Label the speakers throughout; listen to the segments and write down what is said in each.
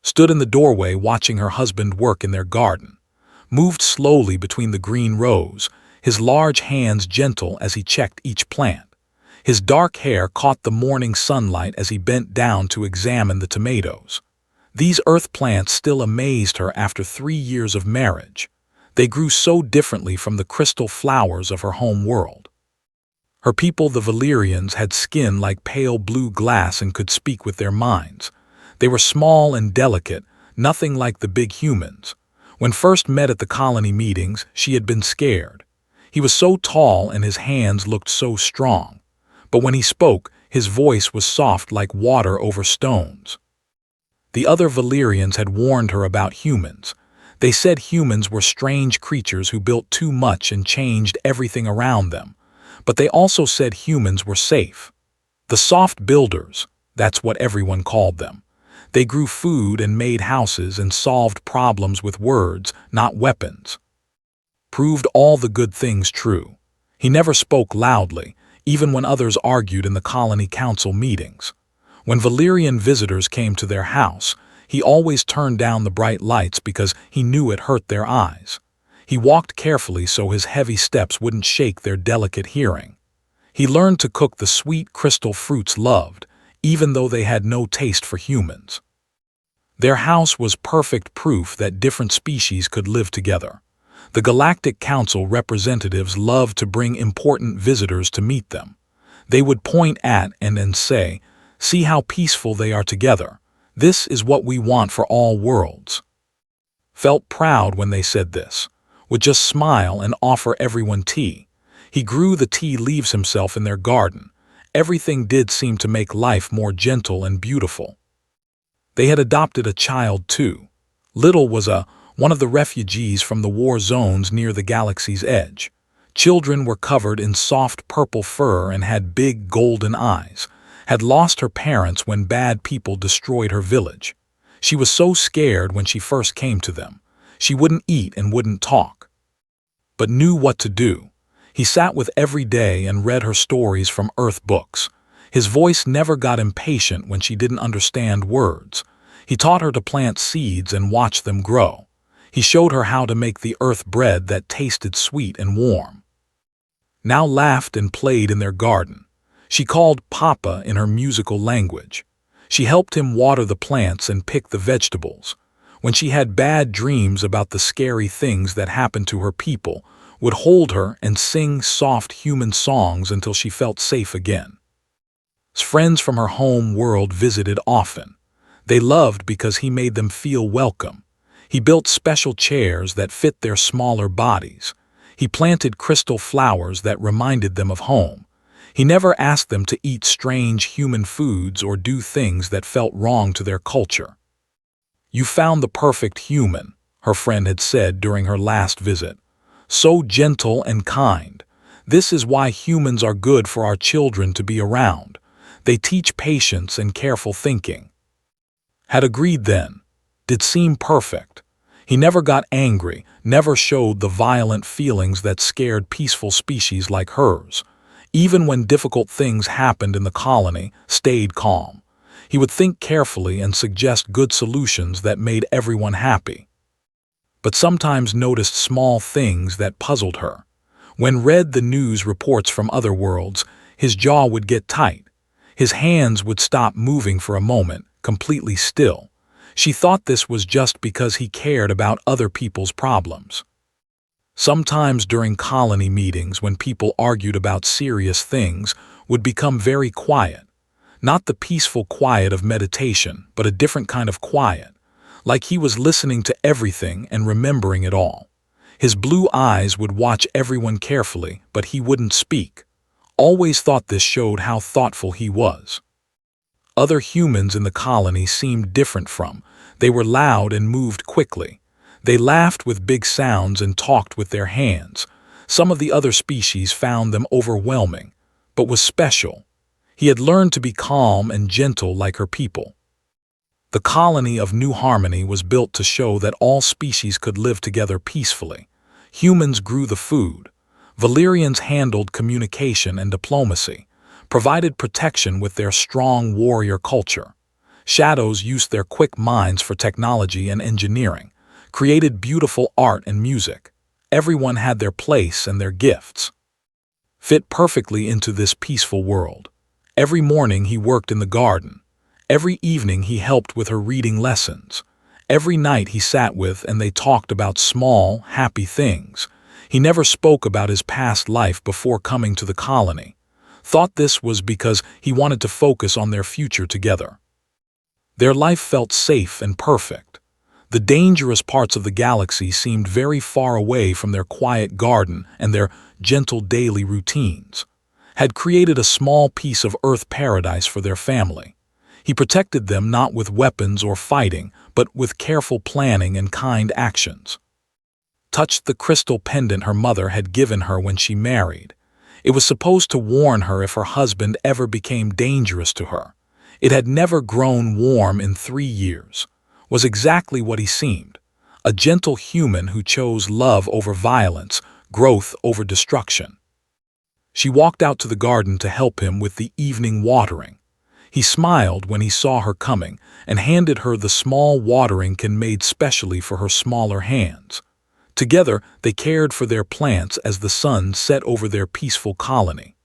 Speaker 1: stood in the doorway watching her husband work in their garden, moved slowly between the green rows, his large hands gentle as he checked each plant. His dark hair caught the morning sunlight as he bent down to examine the tomatoes. These earth plants still amazed her after 3 years of marriage. They grew so differently from the crystal flowers of her home world. Her people, the Valyrians, had skin like pale blue glass and could speak with their minds. They were small and delicate, nothing like the big humans. When first met at the colony meetings, she had been scared. He was so tall and his hands looked so strong. But when he spoke, his voice was soft like water over stones. The other Valyrians had warned her about humans. They said humans were strange creatures who built too much and changed everything around them. But they also said humans were safe. The soft builders, that's what everyone called them. They grew food and made houses and solved problems with words, not weapons. Proved all the good things true. He never spoke loudly, even when others argued in the colony council meetings. When Valyrian visitors came to their house, he always turned down the bright lights because he knew it hurt their eyes. He walked carefully so his heavy steps wouldn't shake their delicate hearing. He learned to cook the sweet crystal fruits loved, even though they had no taste for humans. Their house was perfect proof that different species could live together. The Galactic Council representatives loved to bring important visitors to meet them. They would point at and then say, "See how peaceful they are together. This is what we want for all worlds." Felt proud when they said this. Would just smile and offer everyone tea. He grew the tea leaves himself in their garden. Everything did seem to make life more gentle and beautiful. They had adopted a child too. Little was one of the refugees from the war zones near the galaxy's edge. Children were covered in soft purple fur and had big golden eyes. Had lost her parents when bad people destroyed her village. She was so scared when she first came to them. She wouldn't eat and wouldn't talk, but knew what to do. He sat with every day and read her stories from Earth books. His voice never got impatient when she didn't understand words. He taught her to plant seeds and watch them grow. He showed her how to make the earth bread that tasted sweet and warm. Now laughed and played in their garden. She called Papa in her musical language. She helped him water the plants and pick the vegetables. When she had bad dreams about the scary things that happened to her people, would hold her and sing soft human songs until she felt safe again. Friends from her home world visited often. They loved because he made them feel welcome. He built special chairs that fit their smaller bodies. He planted crystal flowers that reminded them of home. He never asked them to eat strange human foods or do things that felt wrong to their culture. "You found the perfect human," her friend had said during her last visit. "So gentle and kind. This is why humans are good for our children to be around. They teach patience and careful thinking." Had agreed then. Did seem perfect. He never got angry, never showed the violent feelings that scared peaceful species like hers. Even when difficult things happened in the colony, stayed calm. He would think carefully and suggest good solutions that made everyone happy. But sometimes noticed small things that puzzled her. When read the news reports from other worlds, his jaw would get tight. His hands would stop moving for a moment, completely still. She thought this was just because he cared about other people's problems. Sometimes during colony meetings when people argued about serious things, would become very quiet. Not the peaceful quiet of meditation, but a different kind of quiet. Like he was listening to everything and remembering it all. His blue eyes would watch everyone carefully, but he wouldn't speak. Always thought this showed how thoughtful he was. Other humans in the colony seemed different from. They were loud and moved quickly. They laughed with big sounds and talked with their hands. Some of the other species found them overwhelming, but was special. He had learned to be calm and gentle like her people. The colony of New Harmony was built to show that all species could live together peacefully. Humans grew the food. Valyrians handled communication and diplomacy, provided protection with their strong warrior culture. Shadows used their quick minds for technology and engineering, created beautiful art and music. Everyone had their place and their gifts. Fit perfectly into this peaceful world. Every morning he worked in the garden. Every evening he helped with her reading lessons. Every night he sat with and they talked about small, happy things. He never spoke about his past life before coming to the colony. Thought this was because he wanted to focus on their future together. Their life felt safe and perfect. The dangerous parts of the galaxy seemed very far away from their quiet garden and their gentle daily routines. Had created a small piece of Earth paradise for their family. He protected them not with weapons or fighting, but with careful planning and kind actions. Touched the crystal pendant her mother had given her when she married. It was supposed to warn her if her husband ever became dangerous to her. It had never grown warm in 3 years. Was exactly what he seemed. A gentle human who chose love over violence, growth over destruction. She walked out to the garden to help him with the evening watering. He smiled when he saw her coming and handed her the small watering can made specially for her smaller hands. Together, they cared for their plants as the sun set over their peaceful colony.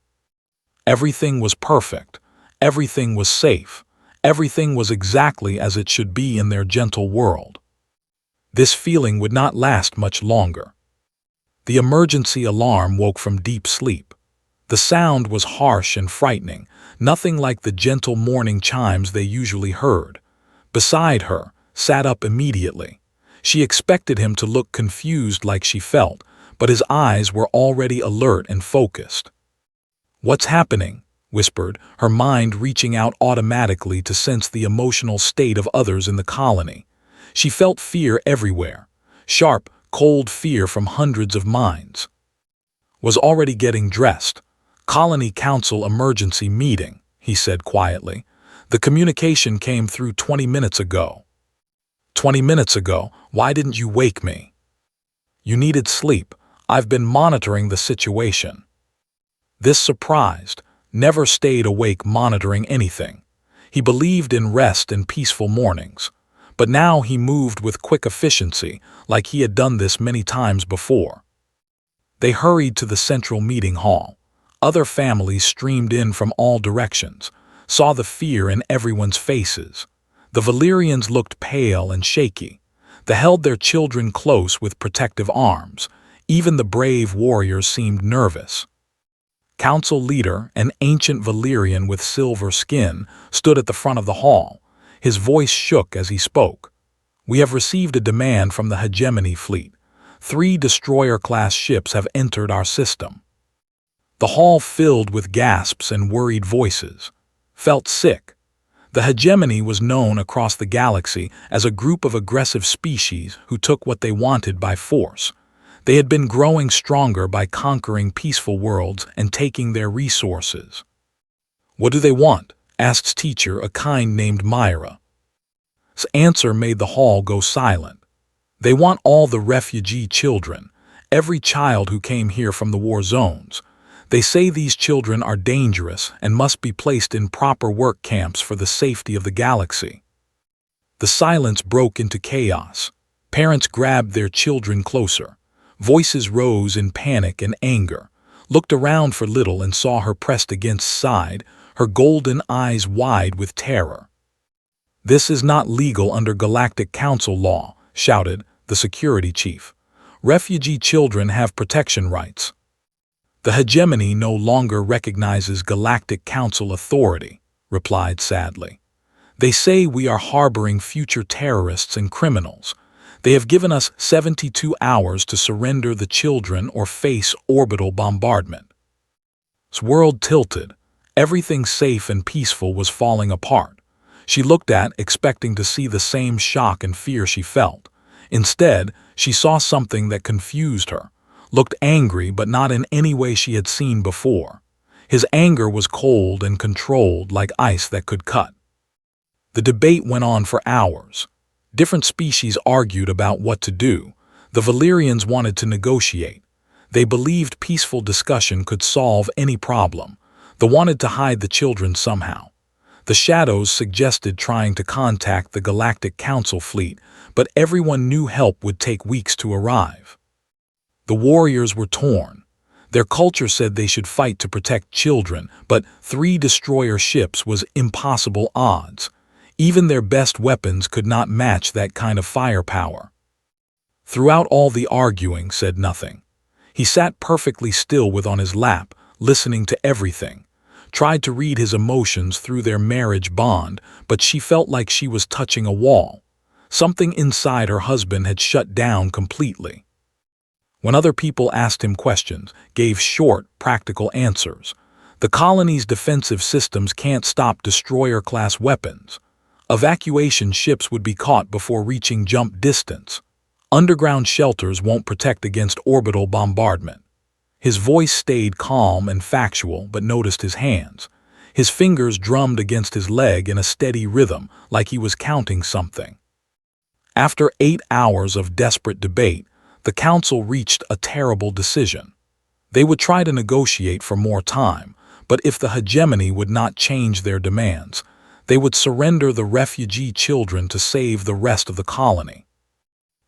Speaker 1: Everything was perfect. Everything was safe. Everything was exactly as it should be in their gentle world. This feeling would not last much longer. The emergency alarm woke from deep sleep. The sound was harsh and frightening, nothing like the gentle morning chimes they usually heard. Beside her, sat up immediately. She expected him to look confused like she felt, but his eyes were already alert and focused. "What's happening?" whispered, her mind reaching out automatically to sense the emotional state of others in the colony. She felt fear everywhere, sharp, cold fear from hundreds of minds. Was already getting dressed. "Colony Council emergency meeting," he said quietly. "The communication came through 20 minutes ago." 20 minutes ago? Why didn't you wake me?" "You needed sleep. I've been monitoring the situation." This surprised. Never stayed awake monitoring anything. He believed in rest and peaceful mornings. But now he moved with quick efficiency, like he had done this many times before. They hurried to the central meeting hall. Other families streamed in from all directions, saw the fear in everyone's faces. The Valyrians looked pale and shaky. They held their children close with protective arms. Even the brave warriors seemed nervous. Council leader, an ancient Valyrian with silver skin, stood at the front of the hall. His voice shook as he spoke. "We have received a demand from the Hegemony fleet. 3 destroyer-class ships have entered our system." The hall filled with gasps and worried voices. Felt sick. The Hegemony was known across the galaxy as a group of aggressive species who took what they wanted by force. They had been growing stronger by conquering peaceful worlds and taking their resources. "What do they want?" asked teacher, a kind named Myra's answer made the hall go silent. "They want all the refugee children, every child who came here from the war zones. They say these children are dangerous and must be placed in proper work camps for the safety of the galaxy." The silence broke into chaos. Parents grabbed their children closer. Voices rose in panic and anger. Looked around for Little and saw her pressed against side, her golden eyes wide with terror. "This is not legal under Galactic Council law," shouted the security chief. "Refugee children have protection rights." "The Hegemony no longer recognizes Galactic Council authority," replied sadly. "They say we are harboring future terrorists and criminals. They have given us 72 hours to surrender the children or face orbital bombardment." His world tilted. Everything safe and peaceful was falling apart. She looked at, expecting to see the same shock and fear she felt. Instead, she saw something that confused her. Looked angry, but not in any way she had seen before. His anger was cold and controlled, like ice that could cut. The debate went on for hours. Different species argued about what to do. The Valyrians wanted to negotiate. They believed peaceful discussion could solve any problem. They wanted to hide the children somehow. The Shadows suggested trying to contact the Galactic Council fleet, but everyone knew help would take weeks to arrive. The warriors were torn. Their culture said they should fight to protect children, but 3 destroyer ships was impossible odds. Even their best weapons could not match that kind of firepower. Throughout all the arguing, said nothing. He sat perfectly still with on his lap, listening to everything. Tried to read his emotions through their marriage bond, but she felt like she was touching a wall. Something inside her husband had shut down completely. When other people asked him questions, gave short, practical answers. The colony's defensive systems can't stop destroyer-class weapons. Evacuation ships would be caught before reaching jump distance. Underground shelters won't protect against orbital bombardment. His voice stayed calm and factual, but noticed his hands. His fingers drummed against his leg in a steady rhythm, like he was counting something. After 8 hours of desperate debate, the council reached a terrible decision. They would try to negotiate for more time, but if the hegemony would not change their demands, they would surrender the refugee children to save the rest of the colony.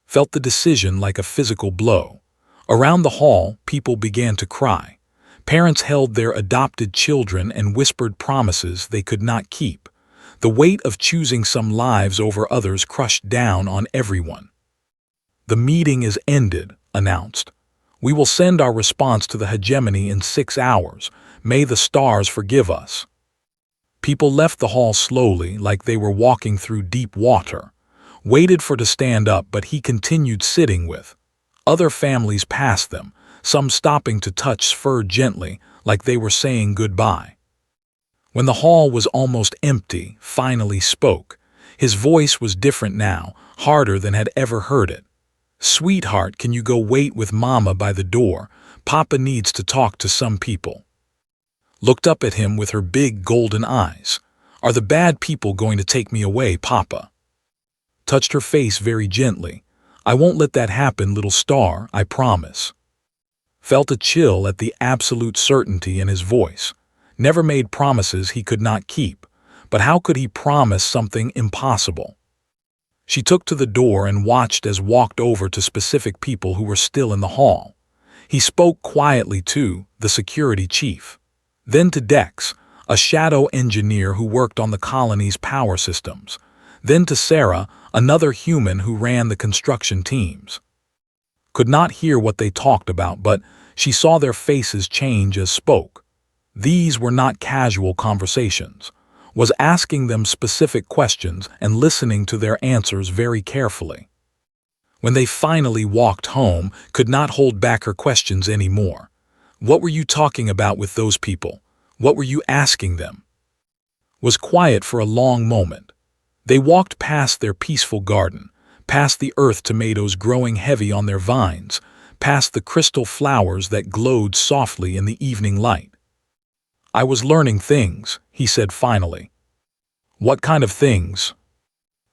Speaker 1: Felt the decision like a physical blow. Around the hall, people began to cry. Parents held their adopted children and whispered promises they could not keep. The weight of choosing some lives over others crushed down on everyone. "The meeting is ended," announced. "We will send our response to the hegemony in 6 hours. May the stars forgive us." People left the hall slowly, like they were walking through deep water. Waited for to stand up, but he continued sitting with. Other families passed them, some stopping to touch fur gently, like they were saying goodbye. When the hall was almost empty, finally spoke. His voice was different now, harder than had ever heard it. "Sweetheart, can you go wait with Mama by the door? Papa needs to talk to some people." Looked up at him with her big golden eyes. "Are the bad people going to take me away, Papa?" Touched her face very gently. "I won't let that happen, little star, I promise." Felt a chill at the absolute certainty in his voice. Never made promises he could not keep, but how could he promise something impossible? She took to the door and watched as walked over to specific people who were still in the hall. He spoke quietly to the security chief. Then to Dex, a shadow engineer who worked on the colony's power systems. Then to Sarah, another human who ran the construction teams. Could not hear what they talked about, but she saw their faces change as spoke. These were not casual conversations. Was asking them specific questions and listening to their answers very carefully. When they finally walked home, could not hold back her questions anymore. "What were you talking about with those people? What were you asking them?" Was quiet for a long moment. They walked past their peaceful garden, past the earth tomatoes growing heavy on their vines, past the crystal flowers that glowed softly in the evening light. "I was learning things," he said finally. "What kind of things?"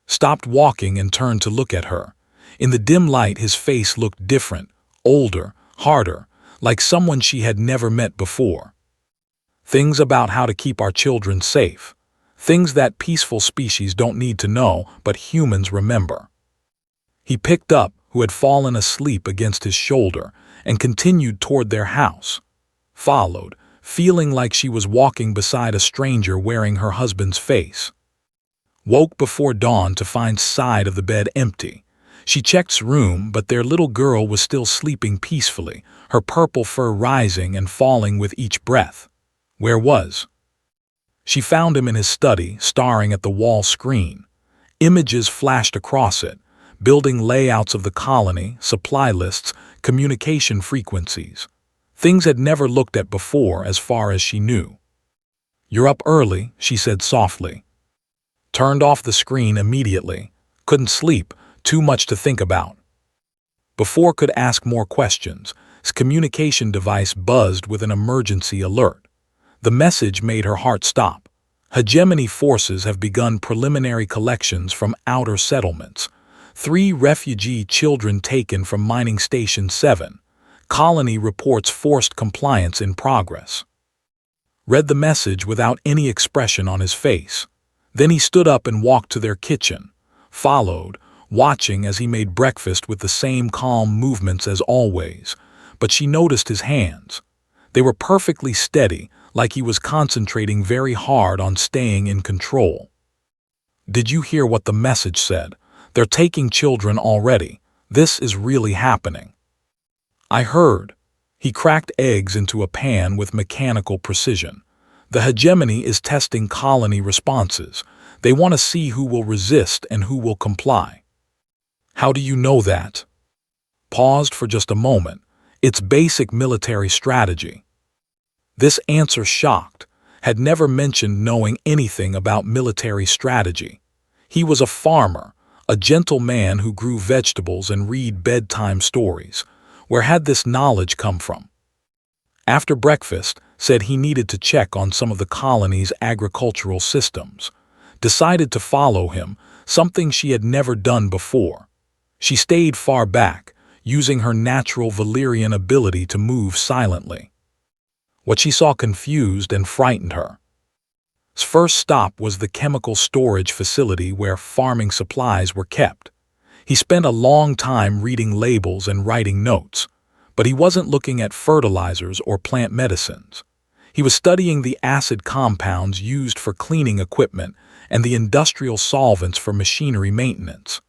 Speaker 1: Stopped walking and turned to look at her. In the dim light, his face looked different, older, harder, like someone she had never met before. "Things about how to keep our children safe. Things that peaceful species don't need to know, but humans remember." He picked up who had fallen asleep against his shoulder and continued toward their house. Followed, feeling like she was walking beside a stranger wearing her husband's face. Woke before dawn to find side of the bed empty. She checked room, but their little girl was still sleeping peacefully, her purple fur rising and falling with each breath. Where was? She found him in his study, staring at the wall screen. Images flashed across it, building layouts of the colony, supply lists, communication frequencies. Things had never looked at before as far as she knew. "You're up early," she said softly. Turned off the screen immediately. Couldn't sleep, too much to think about. Before could ask more questions, his communication device buzzed with an emergency alert. The message made her heart stop. Hegemony forces have begun preliminary collections from outer settlements. 3 refugee children taken from Mining Station 7. Colony reports forced compliance in progress. Read the message without any expression on his face. Then he stood up and walked to their kitchen, followed, watching as he made breakfast with the same calm movements as always, but she noticed his hands. They were perfectly steady, like he was concentrating very hard on staying in control. "Did you hear what the message said? They're taking children already. This is really happening." "I heard." He cracked eggs into a pan with mechanical precision. "The hegemony is testing colony responses. They want to see who will resist and who will comply." "How do you know that?" Paused for just a moment. "It's basic military strategy." This answer shocked, had never mentioned knowing anything about military strategy. He was a farmer, a gentle man who grew vegetables and read bedtime stories. Where had this knowledge come from? After breakfast, said he needed to check on some of the colony's agricultural systems. Decided to follow him, something she had never done before. She stayed far back, using her natural Valyrian ability to move silently. What she saw confused and frightened her. His first stop was the chemical storage facility where farming supplies were kept. He spent a long time reading labels and writing notes, but he wasn't looking at fertilizers or plant medicines. He was studying the acid compounds used for cleaning equipment and the industrial solvents for machinery maintenance.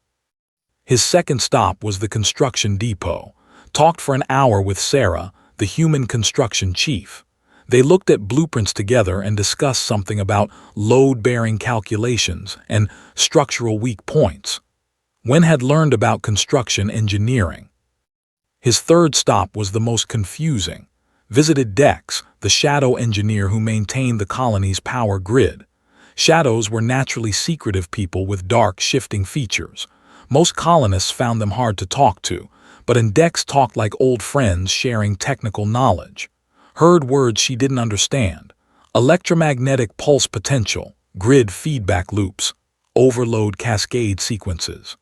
Speaker 1: His second stop was the construction depot. Talked for an hour with Sarah, the human construction chief. They looked at blueprints together and discussed something about load-bearing calculations and structural weak points. Wen had learned about construction engineering. His third stop was the most confusing. Visited Dex, the shadow engineer who maintained the colony's power grid. Shadows were naturally secretive people with dark, shifting features. Most colonists found them hard to talk to, but Dex talked like old friends sharing technical knowledge. Heard words she didn't understand. Electromagnetic pulse potential, grid feedback loops, overload cascade sequences.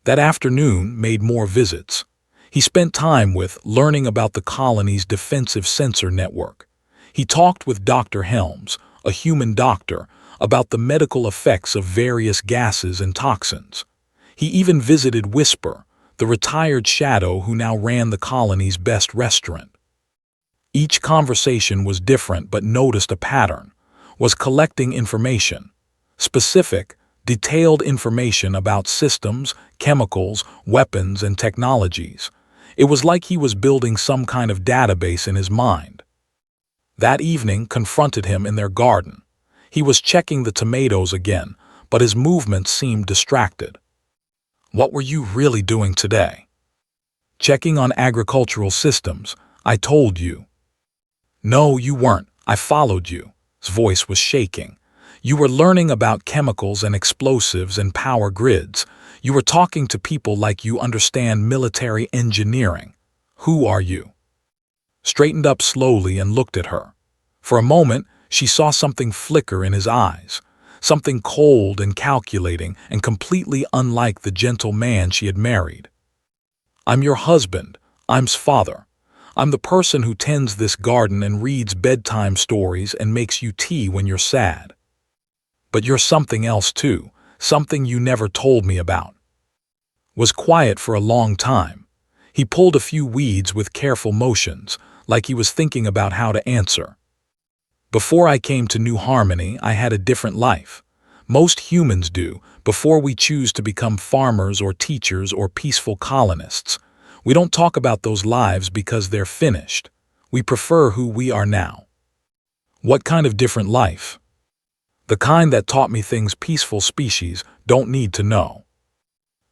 Speaker 1: That afternoon made more visits. He spent time with learning about the colony's defensive sensor network. He talked with Dr. Helms, a human doctor, about the medical effects of various gases and toxins. He even visited Whisper, the retired shadow who now ran the colony's best restaurant. Each conversation was different but noticed a pattern, was collecting information. Specific, detailed information about systems, chemicals, weapons, and technologies. It was like he was building some kind of database in his mind. That evening confronted him in their garden. He was checking the tomatoes again, but his movements seemed distracted. "What were you really doing today?" "Checking on agricultural systems. I told you." "No, you weren't. I followed you." His voice was shaking. "You were learning about chemicals and explosives and power grids. You were talking to people like you understand military engineering. Who are you?" Straightened up slowly and looked at her. For a moment, she saw something flicker in his eyes, something cold and calculating and completely unlike the gentle man she had married. "I'm your husband. I'm's father. I'm the person who tends this garden and reads bedtime stories and makes you tea when you're sad. But you're something else too, something you never told me about." Was quiet for a long time. He pulled a few weeds with careful motions, like he was thinking about how to answer. "Before I came to New Harmony, I had a different life. Most humans do, before we choose to become farmers or teachers or peaceful colonists. We don't talk about those lives because they're finished. We prefer who we are now." "What kind of different life?" "The kind that taught me things peaceful species don't need to know."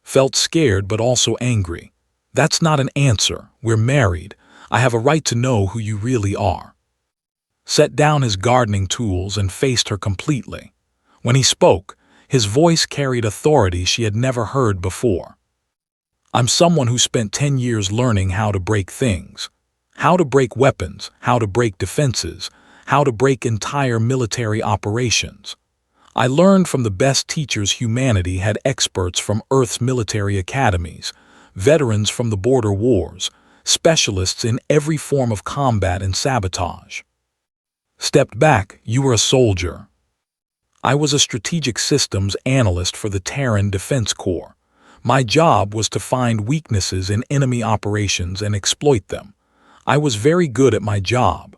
Speaker 1: Felt scared but also angry. "That's not an answer. We're married. I have a right to know who you really are." Set down his gardening tools and faced her completely. When he spoke, his voice carried authority she had never heard before. "I'm someone who spent 10 years learning how to break things. How to break weapons, how to break defenses, how to break entire military operations. I learned from the best teachers humanity had, experts from Earth's military academies, veterans from the border wars, specialists in every form of combat and sabotage." Stepped back. "You were a soldier." I was a strategic systems analyst for the Terran Defense Corps. My job was to find weaknesses in enemy operations and exploit them. I was very good at my job.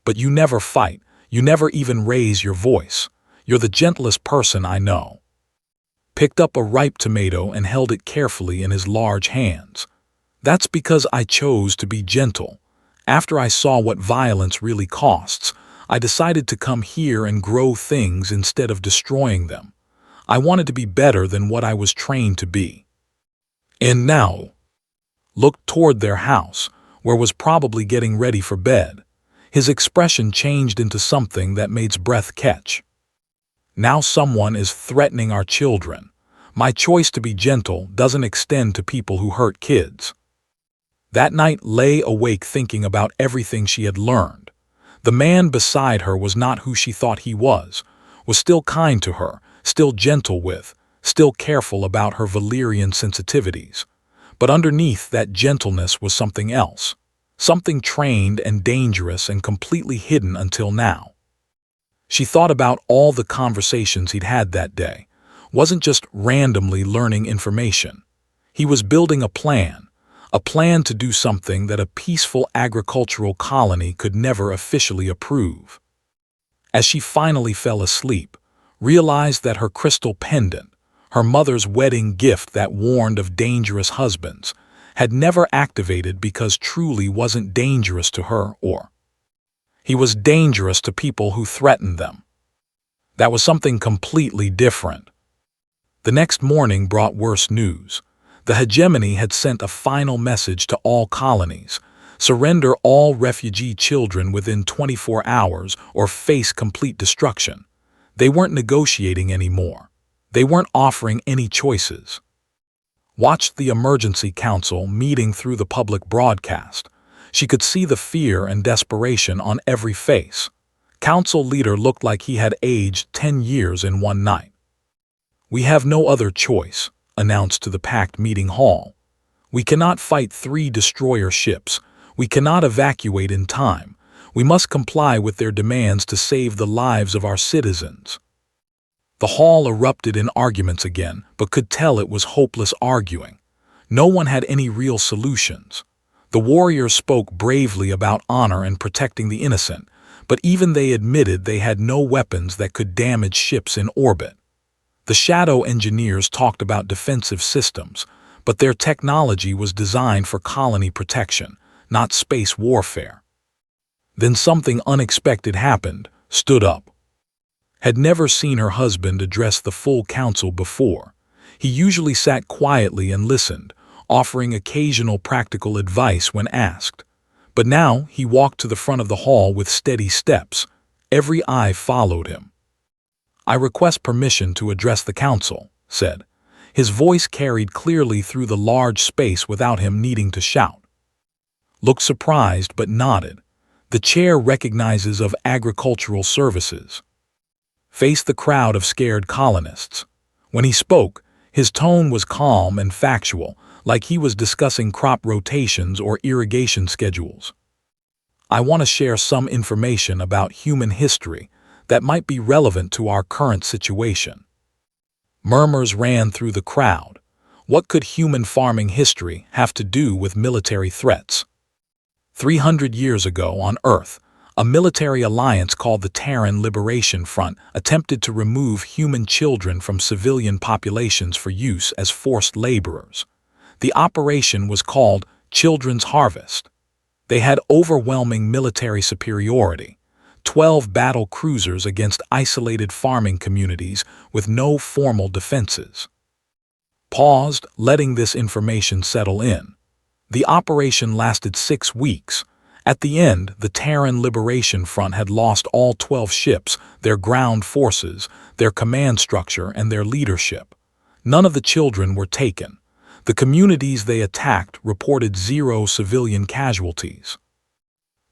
Speaker 1: But you never fight. You never even raise your voice. You're the gentlest person I know. Picked up a ripe tomato and held it carefully in his large hands. That's because I chose to be gentle. After I saw what violence really costs, I decided to come here and grow things instead of destroying them. I wanted to be better than what I was trained to be. And now, looked toward their house, where was probably getting ready for bed. His expression changed into something that made his breath catch. Now someone is threatening our children. My choice to be gentle doesn't extend to people who hurt kids. That night lay awake thinking about everything she had learned. The man beside her was not who she thought he was still kind to her, still gentle with, still careful about her Valyrian sensitivities. But underneath that gentleness was something else, something trained and dangerous and completely hidden until now. She thought about all the conversations he'd had that day. Wasn't just randomly learning information. He was building a plan to do something that a peaceful agricultural colony could never officially approve. As she finally fell asleep, realized that her crystal pendant, her mother's wedding gift that warned of dangerous husbands, had never activated because truly wasn't dangerous to her or he was dangerous to people who threatened them. That was something completely different. The next morning brought worse news. The hegemony had sent a final message to all colonies: surrender all refugee children within 24 hours or face complete destruction. They weren't negotiating anymore. They weren't offering any choices. Watched the emergency council meeting through the public broadcast. She could see the fear and desperation on every face. Council leader looked like he had aged 10 years in one night. "We have no other choice," announced to the packed meeting hall. "We cannot fight 3 destroyer ships. We cannot evacuate in time. We must comply with their demands to save the lives of our citizens." The hall erupted in arguments again, but could tell it was hopeless arguing. No one had any real solutions. The warriors spoke bravely about honor and protecting the innocent, but even they admitted they had no weapons that could damage ships in orbit. The shadow engineers talked about defensive systems, but their technology was designed for colony protection, not space warfare. Then something unexpected happened. Stood up. Had never seen her husband address the full council before. He usually sat quietly and listened, offering occasional practical advice when asked. But now he walked to the front of the hall with steady steps. Every eye followed him. "I request permission to address the council," said. His voice carried clearly through the large space without him needing to shout. Looked surprised but nodded. The chair recognizes of agricultural services. Faced the crowd of scared colonists. When he spoke, his tone was calm and factual, like he was discussing crop rotations or irrigation schedules. "I want to share some information about human history that might be relevant to our current situation." Murmurs ran through the crowd. What could human farming history have to do with military threats? 300 years ago on Earth, a military alliance called the Terran Liberation Front attempted to remove human children from civilian populations for use as forced laborers. The operation was called Children's Harvest. They had overwhelming military superiority, 12 battle cruisers against isolated farming communities with no formal defenses. Paused, letting this information settle in. The operation lasted 6 weeks. At the end, the Terran Liberation Front had lost all 12 ships, their ground forces, their command structure, and their leadership. None of the children were taken. The communities they attacked reported 0 civilian casualties.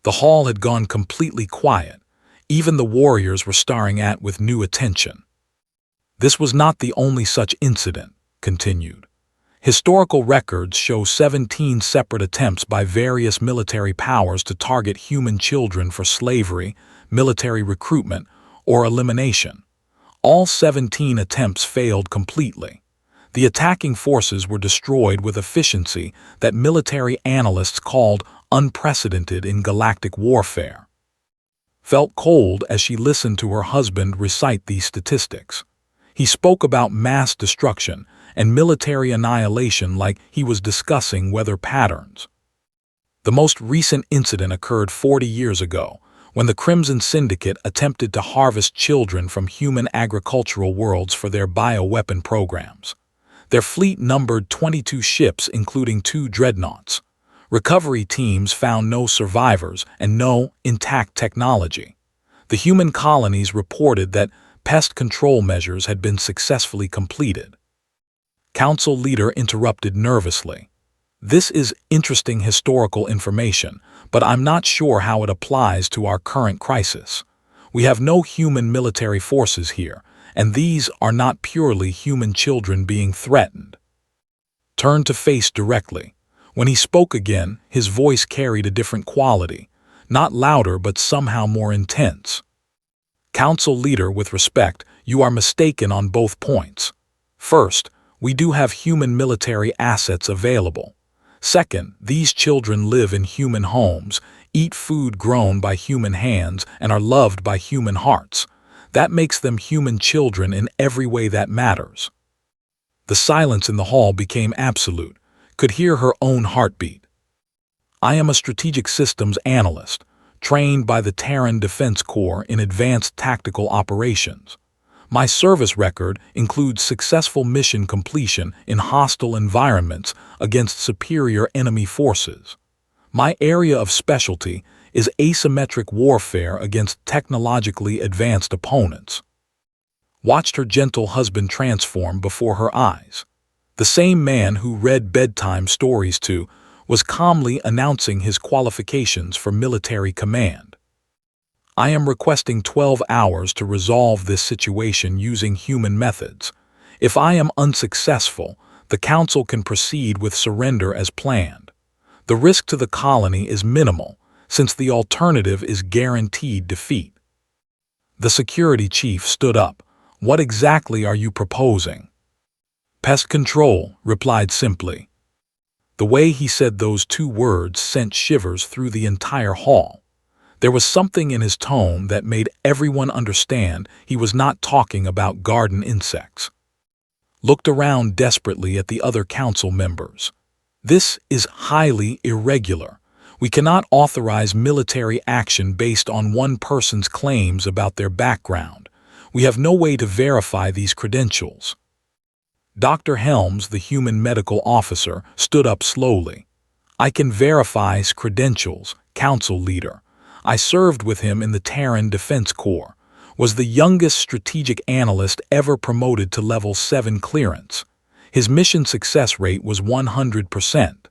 Speaker 1: The hall had gone completely quiet. Even the warriors were staring at with new attention. This was not the only such incident, continued. Historical records show 17 separate attempts by various military powers to target human children for slavery, military recruitment, or elimination. All 17 attempts failed completely. The attacking forces were destroyed with efficiency that military analysts called unprecedented in galactic warfare. Felt cold as she listened to her husband recite these statistics. He spoke about mass destruction and military annihilation like he was discussing weather patterns. The most recent incident occurred 40 years ago, when the Crimson Syndicate attempted to harvest children from human agricultural worlds for their bioweapon programs. Their fleet numbered 22 ships, including 2 dreadnoughts. Recovery teams found no survivors and no intact technology. The human colonies reported that pest control measures had been successfully completed. Council leader interrupted nervously. This is interesting historical information, but I'm not sure how it applies to our current crisis. We have no human military forces here, and these are not purely human children being threatened. Turned to face directly. When he spoke again, his voice carried a different quality, not louder but somehow more intense. Council leader, with respect, you are mistaken on both points. First, we do have human military assets available. Second, these children live in human homes, eat food grown by human hands, and are loved by human hearts. That makes them human children in every way that matters. The silence in the hall became absolute. Could hear her own heartbeat. I am a strategic systems analyst, trained by the Terran Defense Corps in advanced tactical operations. My service record includes successful mission completion in hostile environments against superior enemy forces. My area of specialty is asymmetric warfare against technologically advanced opponents. Watched her gentle husband transform before her eyes. The same man who read bedtime stories to was calmly announcing his qualifications for military command. I am requesting 12 hours to resolve this situation using human methods. If I am unsuccessful, the Council can proceed with surrender as planned. The risk to the colony is minimal, since the alternative is guaranteed defeat. The security chief stood up. What exactly are you proposing? Pest control, replied simply. The way he said those 2 words sent shivers through the entire hall. There was something in his tone that made everyone understand he was not talking about garden insects. Looked around desperately at the other council members. This is highly irregular. We cannot authorize military action based on one person's claims about their background. We have no way to verify these credentials. Dr. Helms, the human medical officer, stood up slowly. I can verify his credentials, council leader. I served with him in the Terran Defense Corps, was the youngest strategic analyst ever promoted to level 7 clearance. His mission success rate was 100%.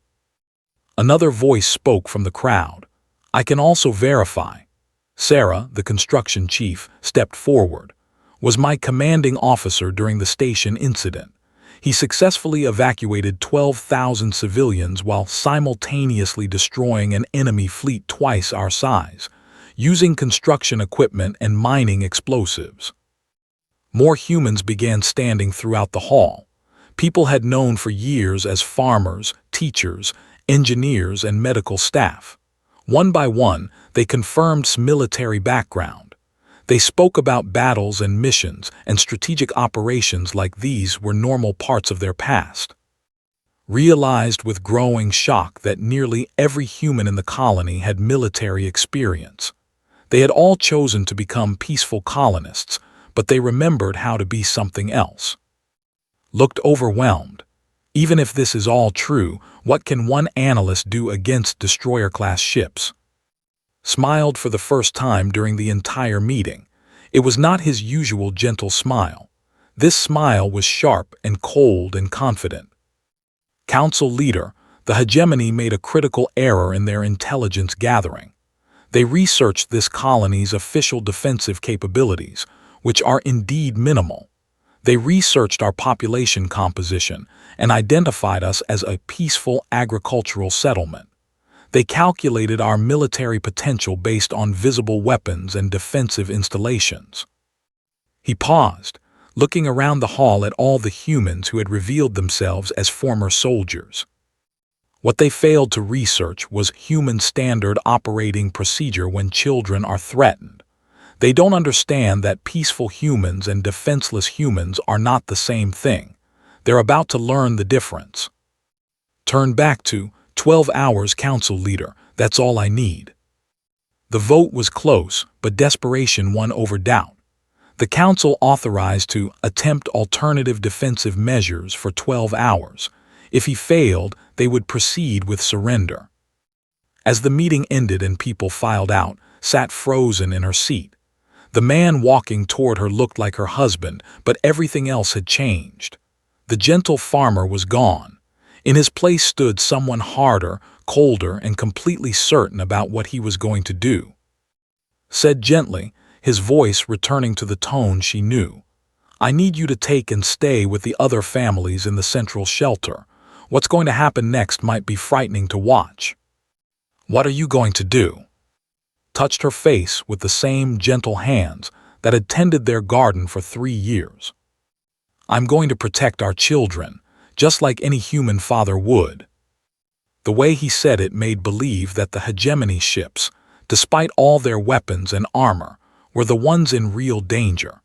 Speaker 1: Another voice spoke from the crowd. I can also verify. Sarah, the construction chief, stepped forward. Was my commanding officer during the station incident. He successfully evacuated 12,000 civilians while simultaneously destroying an enemy fleet twice our size, using construction equipment and mining explosives. More humans began standing throughout the hall. People had known for years as farmers, teachers, engineers, and medical staff. One by one, they confirmed his military background. They spoke about battles and missions and strategic operations like these were normal parts of their past. Realized with growing shock that nearly every human in the colony had military experience. They had all chosen to become peaceful colonists, but they remembered how to be something else. Looked overwhelmed. Even if this is all true, what can one analyst do against destroyer-class ships? Smiled for the first time during the entire meeting. It was not his usual gentle smile. This smile was sharp and cold and confident. Council leader, the hegemony made a critical error in their intelligence gathering. They researched this colony's official defensive capabilities, which are indeed minimal. They researched our population composition and identified us as a peaceful agricultural settlement. They calculated our military potential based on visible weapons and defensive installations. He paused. looking around the hall at all the humans who had revealed themselves as former soldiers. What they failed to research was human standard operating procedure when children are threatened. They don't understand that peaceful humans and defenseless humans are not the same thing. They're about to learn the difference. Turn back to 12 hours, council leader. That's all I need. The vote was close, but desperation won over doubt. The council authorized to attempt alternative defensive measures for 12 hours. If he failed, they would proceed with surrender. As the meeting ended and people filed out, sat frozen in her seat. The man walking toward her looked like her husband, but everything else had changed. The gentle farmer was gone. In his place stood someone harder, colder, and completely certain about what he was going to do. Said gently, his voice returning to the tone she knew, "I need you to take and stay with the other families in the central shelter. What's going to happen next might be frightening to watch." "What are you going to do?" Touched her face with the same gentle hands that had tended their garden for 3 years. "I'm going to protect our children, just like any human father would." The way he said it made believe that the hegemony ships, despite all their weapons and armor, were the ones in real danger.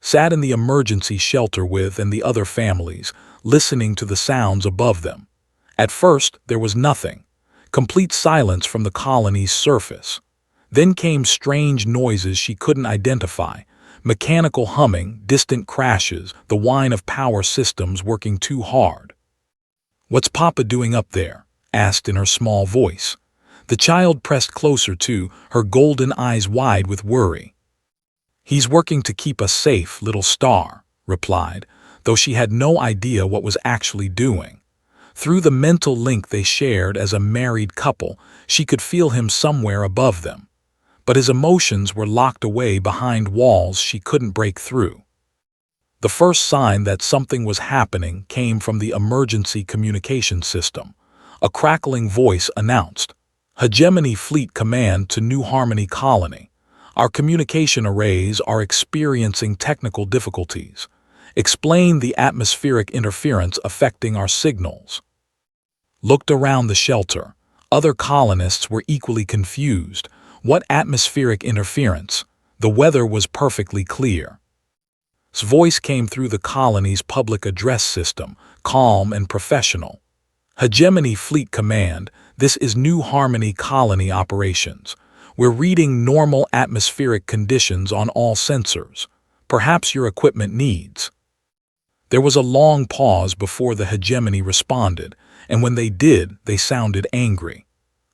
Speaker 1: Sat in the emergency shelter with and the other families, listening to the sounds above them. At first, there was nothing. Complete silence from the colony's surface. Then came strange noises she couldn't identify. Mechanical humming, distant crashes, the whine of power systems working too hard. "What's Papa doing up there?" asked in her small voice. The child pressed closer to her, golden eyes wide with worry. "He's working to keep us safe, little star," replied, though she had no idea what was actually doing. Through the mental link they shared as a married couple, she could feel him somewhere above them. But his emotions were locked away behind walls she couldn't break through. The first sign that something was happening came from the emergency communication system. A crackling voice announced, "Hegemony Fleet Command to New Harmony Colony. Our communication arrays are experiencing technical difficulties. Explain the atmospheric interference affecting our signals." Looked around the shelter. Other colonists were equally confused. What atmospheric interference? The weather was perfectly clear. His voice came through the colony's public address system, calm and professional. "Hegemony Fleet Command, this is New Harmony Colony operations. We're reading normal atmospheric conditions on all sensors. Perhaps your equipment needs." There was a long pause before the hegemony responded, and when they did, they sounded angry.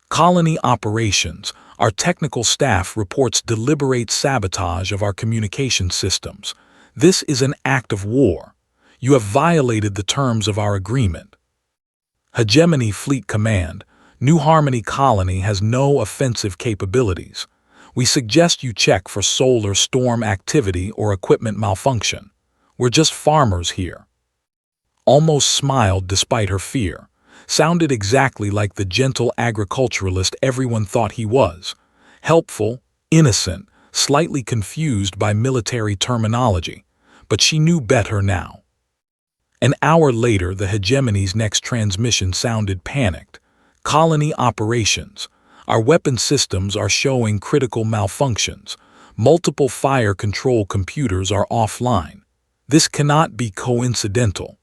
Speaker 1: "Colony operations, our technical staff reports deliberate sabotage of our communication systems. This is an act of war. You have violated the terms of our agreement." "Hegemony Fleet Command, New Harmony Colony has no offensive capabilities. We suggest you check for solar storm activity or equipment malfunction. We're just farmers here." Almost smiled despite her fear. Sounded exactly like the gentle agriculturalist everyone thought he was. Helpful, innocent, slightly confused by military terminology. But she knew better now. An hour later, the hegemony's next transmission sounded panicked. "Colony operations. Our weapon systems are showing critical malfunctions. Multiple fire control computers are offline. This cannot be coincidental."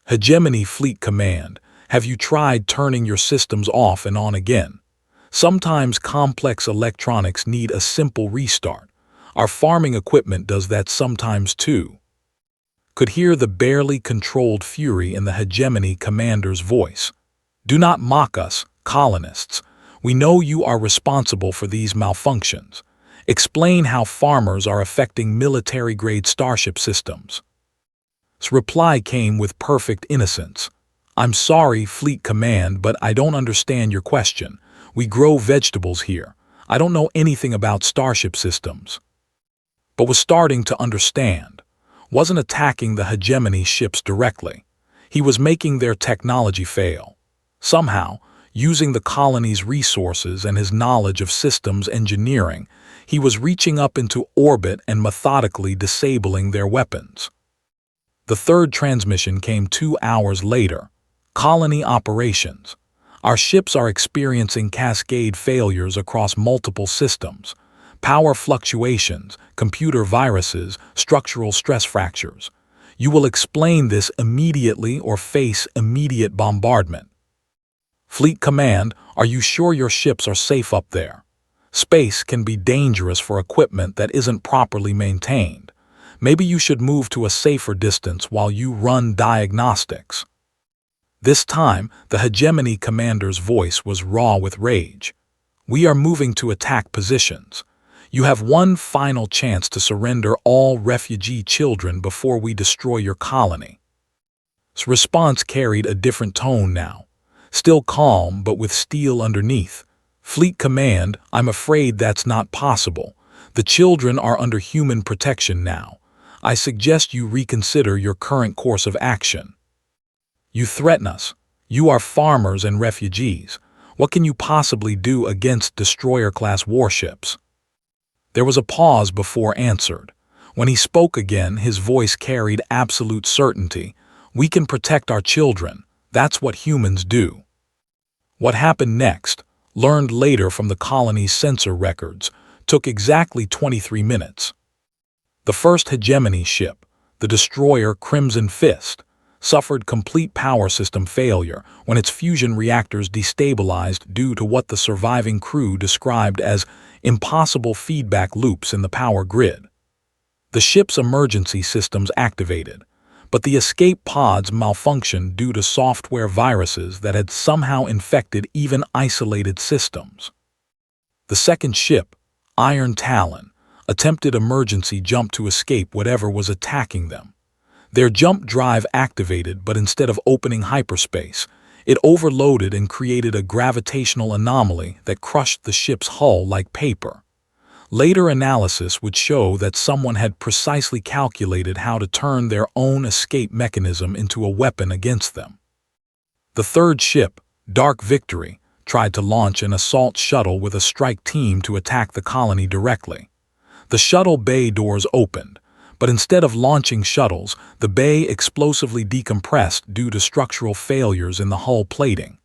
Speaker 1: "Hegemony Fleet Command, have you tried turning your systems off and on again? Sometimes complex electronics need a simple restart. Our farming equipment does that sometimes too." Could hear the barely controlled fury in the hegemony commander's voice. "Do not mock us, colonists. We know you are responsible for these malfunctions. Explain how farmers are affecting military-grade starship systems." His reply came with perfect innocence. "I'm sorry, Fleet Command, but I don't understand your question. We grow vegetables here. I don't know anything about starship systems." But was starting to understand. Wasn't attacking the hegemony ships directly. He was making their technology fail. Somehow, Using the colony's resources and his knowledge of systems engineering, he was reaching up into orbit and methodically disabling their weapons. The third transmission came 2 hours later. Colony operations. Our ships are experiencing cascade failures across multiple systems. Power fluctuations, computer viruses, structural stress fractures. You will explain this immediately or face immediate bombardment. Fleet Command, are you sure your ships are safe up there? Space can be dangerous for equipment that isn't properly maintained. Maybe you should move to a safer distance while you run diagnostics. This time, the Hegemony commander's voice was raw with rage. We are moving to attack positions. You have one final chance to surrender all refugee children before we destroy your colony. His response carried a different tone now. Still calm, but with steel underneath. Fleet Command, I'm afraid that's not possible. The children are under human protection now. I suggest you reconsider your current course of action. You threaten us. You are farmers and refugees. What can you possibly do against destroyer-class warships? There was a pause before answered. When he spoke again, his voice carried absolute certainty. We can protect our children. That's what humans do. What happened next, learned later from the colony's sensor records, took exactly 23 minutes. The first Hegemony ship, the destroyer Crimson Fist, suffered complete power system failure when its fusion reactors destabilized due to what the surviving crew described as impossible feedback loops in the power grid. The ship's emergency systems activated, but the escape pods malfunctioned due to software viruses that had somehow infected even isolated systems. The second ship, Iron Talon, attempted emergency jump to escape whatever was attacking them. Their jump drive activated, but instead of opening hyperspace, it overloaded and created a gravitational anomaly that crushed the ship's hull like paper. Later analysis would show that someone had precisely calculated how to turn their own escape mechanism into a weapon against them. The third ship, Dark Victory, tried to launch an assault shuttle with a strike team to attack the colony directly. The shuttle bay doors opened, but instead of launching shuttles, the bay explosively decompressed due to structural failures in the hull plating.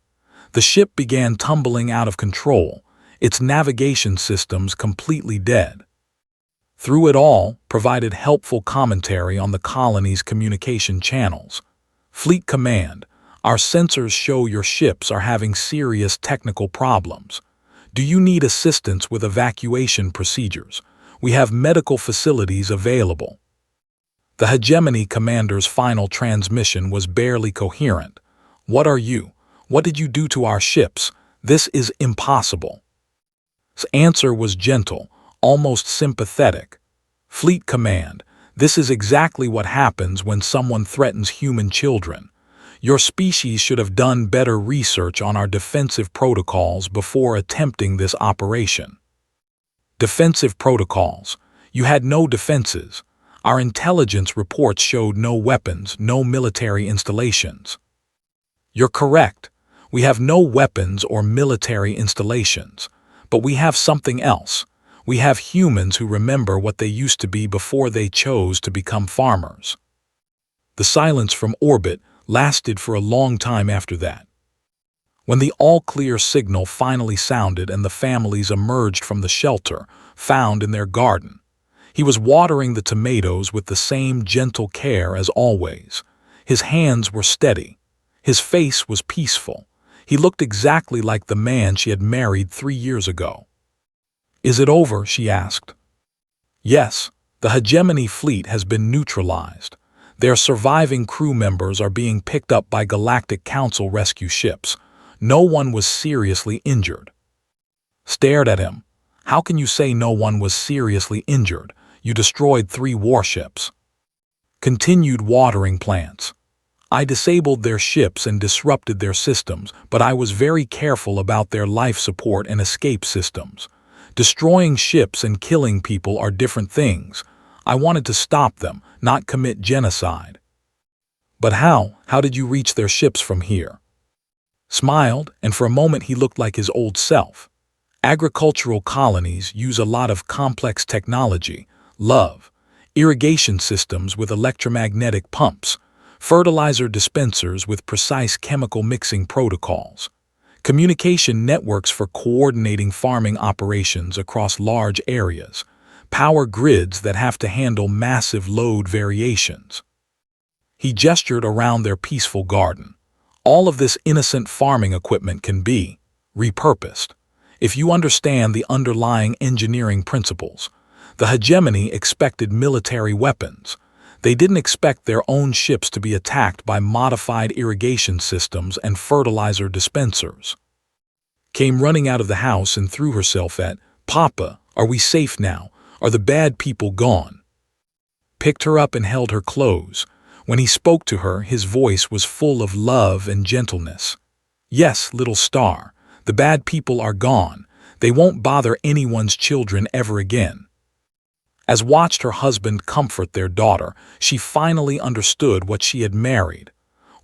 Speaker 1: The ship began tumbling out of control, its navigation systems completely dead. Through it all, provided helpful commentary on the colony's communication channels. Fleet Command, our sensors show your ships are having serious technical problems. Do you need assistance with evacuation procedures? We have medical facilities available. The Hegemony commander's final transmission was barely coherent. What are you? What did you do to our ships? This is impossible. His answer was gentle, almost sympathetic. Fleet Command, this is exactly what happens when someone threatens human children. Your species should have done better research on our defensive protocols before attempting this operation. Defensive protocols. You had no defenses. Our intelligence reports showed no weapons, no military installations. You're correct. We have no weapons or military installations. But we have something else. We have humans who remember what they used to be before they chose to become farmers. The silence from orbit lasted for a long time after that. When the all-clear signal finally sounded and the families emerged from the shelter found in their garden, he was watering the tomatoes with the same gentle care as always. His hands were steady. His face was peaceful. He looked exactly like the man she had married 3 years ago. Is it over? She asked. Yes, the Hegemony fleet has been neutralized. Their surviving crew members are being picked up by Galactic Council rescue ships. No one was seriously injured. Stared at him. How can you say no one was seriously injured? You destroyed 3 warships. Continued watering plants. I disabled their ships and disrupted their systems, but I was very careful about their life support and escape systems. Destroying ships and killing people are different things. I wanted to stop them, not commit genocide. But how? How did you reach their ships from here? smiled, and for a moment he looked like his old self. Agricultural colonies use a lot of complex technology, love, irrigation systems with electromagnetic pumps, fertilizer dispensers with precise chemical mixing protocols, communication networks for coordinating farming operations across large areas, power grids that have to handle massive load variations. He gestured around their peaceful garden. All of this innocent farming equipment can be repurposed if you understand the underlying engineering principles. The hegemony expected military weapons. They didn't expect their own ships to be attacked by modified irrigation systems and fertilizer dispensers. Came running out of the house and threw herself at, "Papa, are we safe now? Are the bad people gone?" Picked her up and held her close. When he spoke to her, his voice was full of love and gentleness. "Yes, little star, the bad people are gone. They won't bother anyone's children ever again." As watched her husband comfort their daughter, she finally understood what she had married.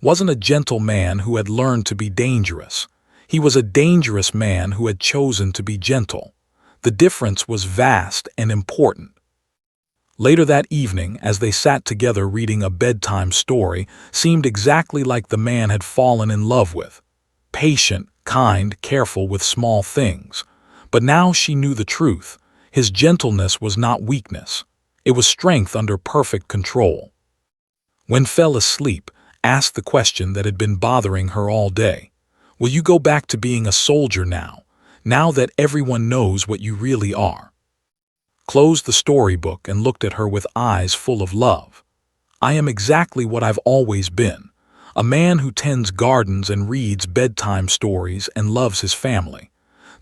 Speaker 1: Wasn't a gentle man who had learned to be dangerous. He was a dangerous man who had chosen to be gentle. The difference was vast and important. Later that evening, as they sat together reading a bedtime story, seemed exactly like the man had fallen in love with. Patient, kind, careful with small things. But now she knew the truth. His gentleness was not weakness. It was strength under perfect control. When fell asleep, asked the question that had been bothering her all day. Will you go back to being a soldier now that everyone knows what you really are? Closed the storybook and looked at her with eyes full of love. I am exactly what I've always been, a man who tends gardens and reads bedtime stories and loves his family.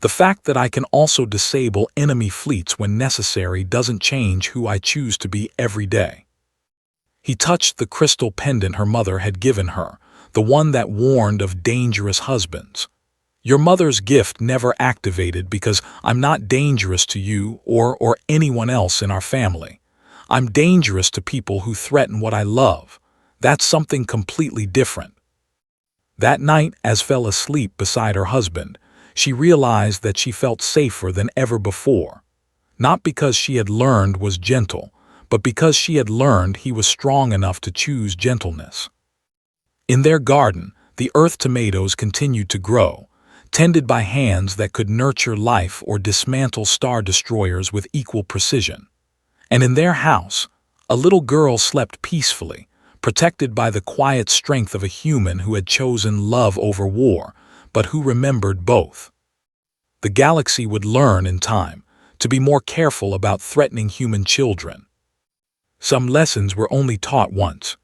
Speaker 1: The fact that I can also disable enemy fleets when necessary doesn't change who I choose to be every day. He touched the crystal pendant her mother had given her, the one that warned of dangerous husbands. Your mother's gift never activated because I'm not dangerous to you or anyone else in our family. I'm dangerous to people who threaten what I love. That's something completely different. That night, as fell asleep beside her husband, she realized that she felt safer than ever before. Not because she had learned was gentle, but because she had learned he was strong enough to choose gentleness. In their garden, the earth tomatoes continued to grow, tended by hands that could nurture life or dismantle star destroyers with equal precision. And in their house, a little girl slept peacefully, protected by the quiet strength of a human who had chosen love over war, but who remembered both. The galaxy would learn in time to be more careful about threatening human children. Some lessons were only taught once.